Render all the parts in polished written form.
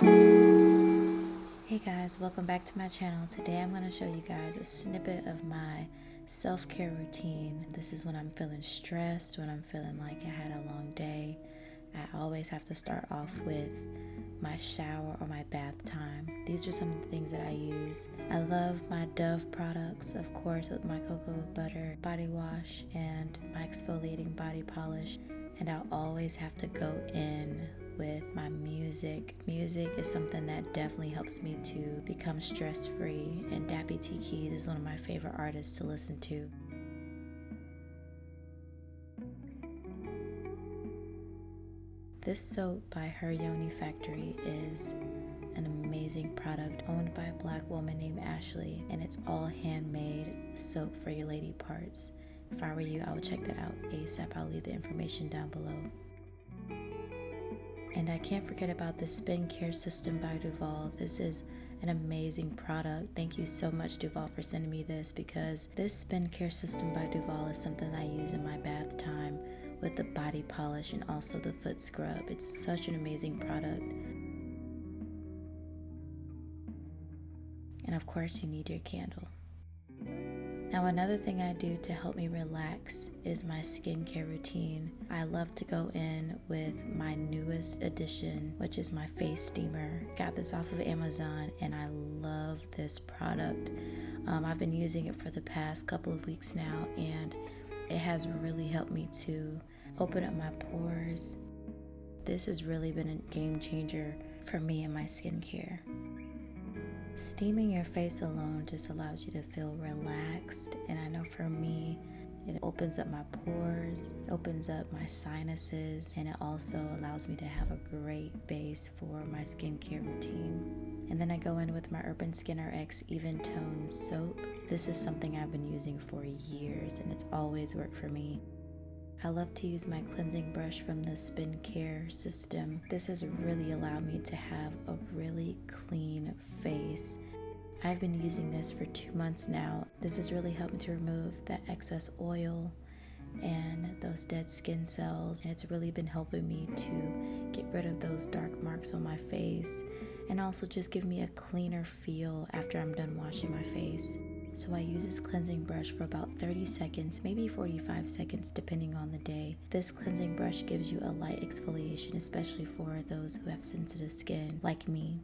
Hey guys, welcome back to my channel. Today I'm going to show you guys a snippet of my self-care routine. This is when I'm feeling stressed, when I'm feeling like I had a long day. I always have to start off with my shower or my bath time. These are some of the things that I use. I love my Dove products, of course, with my cocoa butter body wash and my exfoliating body polish. And I'll always have to go in with my music. Music is something that definitely helps me to become stress-free, and Tiece is one of my favorite artists to listen to. This soap by Her Yoni Factory is an amazing product owned by a black woman named Ashley, and it's all handmade soap for your lady parts. If I were you, I would check that out ASAP. I'll leave the information down below. And I can't forget about the Spin Care System by Duvolle. This is an amazing product. Thank you so much, Duvolle, for sending me this, because this Spin Care System by Duvolle is something I use in my bath time with the body polish and also the foot scrub. It's such an amazing product. And of course, you need your candle. Now, another thing I do to help me relax is my skincare routine. I love to go in with my newest addition, which is my face steamer. Got this off of Amazon and I love this product. I've been using it for the past couple of weeks now, and it has really helped me to open up my pores. This has really been a game changer for me and my skincare. Steaming your face alone just allows you to feel relaxed, and I know for me, it opens up my pores, opens up my sinuses, and it also allows me to have a great base for my skincare routine. And then I go in with my Urban Skin RX Even Tone soap. This is something I've been using for years, and it's always worked for me. I love to use my cleansing brush from the Spin Care System. This has really allowed me to have a really clean face. I've been using this for 2 months now. This has really helped me to remove that excess oil and those dead skin cells, and it's really been helping me to get rid of those dark marks on my face and also just give me a cleaner feel after I'm done washing my face. So I use this cleansing brush for about 30 seconds, maybe 45 seconds depending on the day. This cleansing brush gives you a light exfoliation, especially for those who have sensitive skin like me.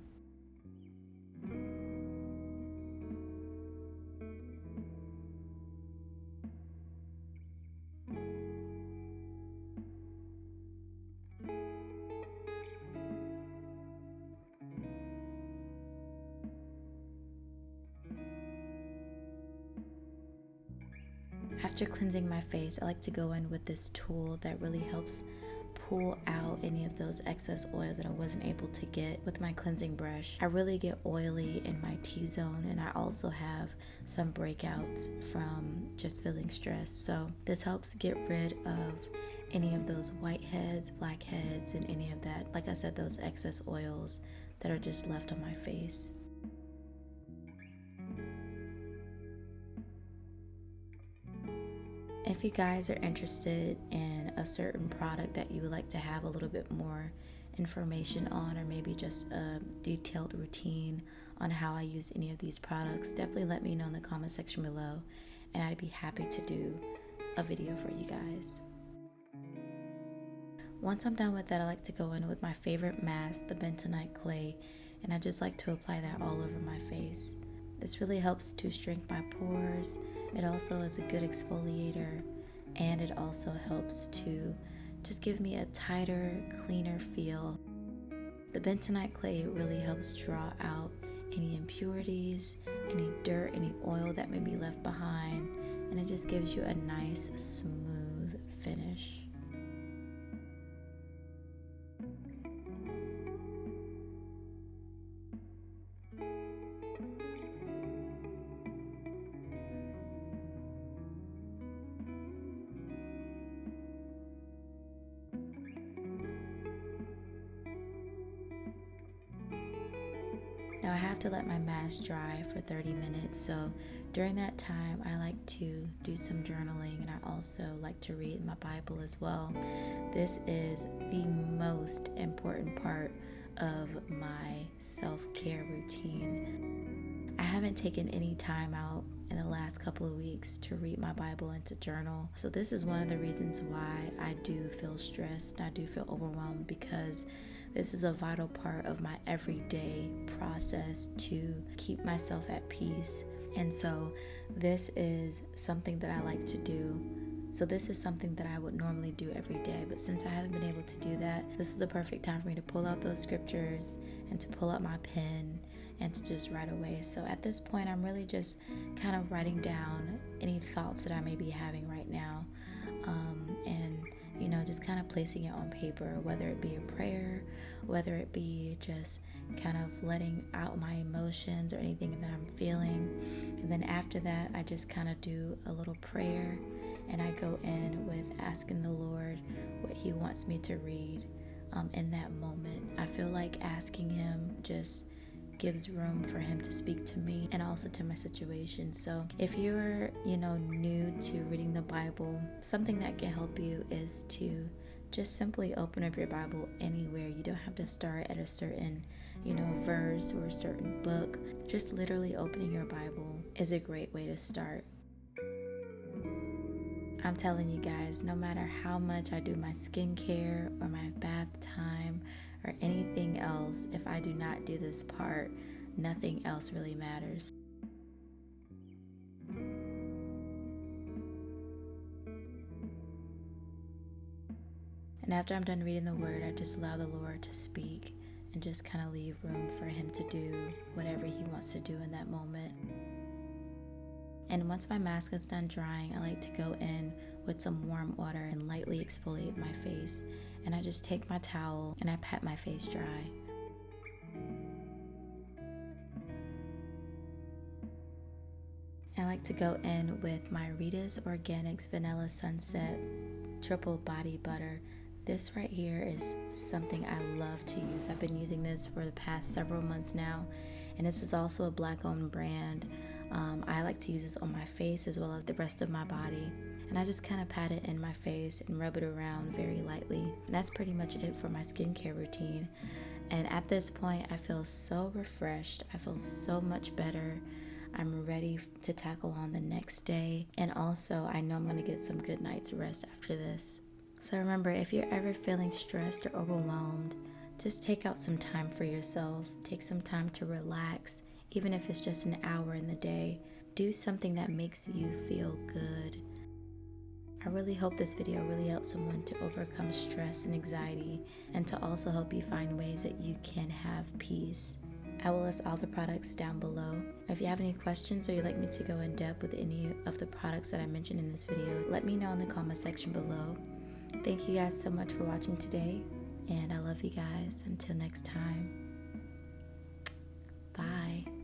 After cleansing my face, I like to go in with this tool that really helps pull out any of those excess oils that I wasn't able to get with my cleansing brush. I really get oily in my T-zone, and I also have some breakouts from just feeling stressed. So this helps get rid of any of those whiteheads, blackheads, and any of that, like I said, those excess oils that are just left on my face. If you guys are interested in a certain product that you would like to have a little bit more information on, or maybe just a detailed routine on how I use any of these products, definitely let me know in the comment section below, and I'd be happy to do a video for you guys. Once I'm done with that, I like to go in with my favorite mask, the bentonite clay, and I just like to apply that all over my face. This really helps to shrink my pores. It also is a good exfoliator, and it also helps to just give me a tighter, cleaner feel. The bentonite clay really helps draw out any impurities, any dirt, any oil that may be left behind, and it just gives you a nice, smooth finish. Now I have to let my mask dry for 30 minutes, so during that time I like to do some journaling, and I also like to read my Bible as well. This is the most important part of my self-care routine. I haven't taken any time out in the last couple of weeks to read my Bible and to journal. So this is one of the reasons why I do feel stressed, I do feel overwhelmed, because this is a vital part of my everyday process to keep myself at peace. And so this is something that I like to do. So this is something that I would normally do every day, but since I haven't been able to do that, this is the perfect time for me to pull out those scriptures and to pull out my pen and to just write away. So at this point, I'm really just kind of writing down any thoughts that I may be having right now, and just kind of placing it on paper, whether it be a prayer, whether it be just kind of letting out my emotions or anything that I'm feeling. And then after that, I just kind of do a little prayer, and I go in with asking the Lord what He wants me to read in that moment. I feel like asking Him just gives room for Him to speak to me and also to my situation. So if you're new to reading the Bible, something that can help you is to just simply open up your Bible anywhere. You don't have to start at a certain verse or a certain book. Just literally opening your Bible is a great way to start. I'm telling you guys, no matter how much I do my skincare or my bath time or anything else, if I do not do this part, nothing else really matters. And after I'm done reading the Word, I just allow the Lord to speak and just kind of leave room for Him to do whatever He wants to do in that moment. And once my mask is done drying, I like to go in with some warm water and lightly exfoliate my face. And I just take my towel and I pat my face dry. I like to go in with my Radiance Organics Vanilla Sunset Triple Body Butter. This right here is something I love to use. I've been using this for the past several months now, and this is also a Black-owned brand. I like to use this on my face as well as the rest of my body, and I just kind of pat it in my face and rub it around very lightly. And that's pretty much it for my skincare routine. And at this point, I feel so refreshed. I feel so much better. I'm ready to tackle on the next day, and also I know I'm going to get some good night's rest after this. So remember, if you're ever feeling stressed or overwhelmed, just take out some time for yourself. Take some time to relax, even if it's just an hour in the day. Do something that makes you feel good. I really hope this video really helps someone to overcome stress and anxiety, and to also help you find ways that you can have peace. I will list all the products down below. If you have any questions or you'd like me to go in depth with any of the products that I mentioned in this video, let me know in the comment section below. Thank you guys so much for watching today, and I love you guys. Until next time, bye.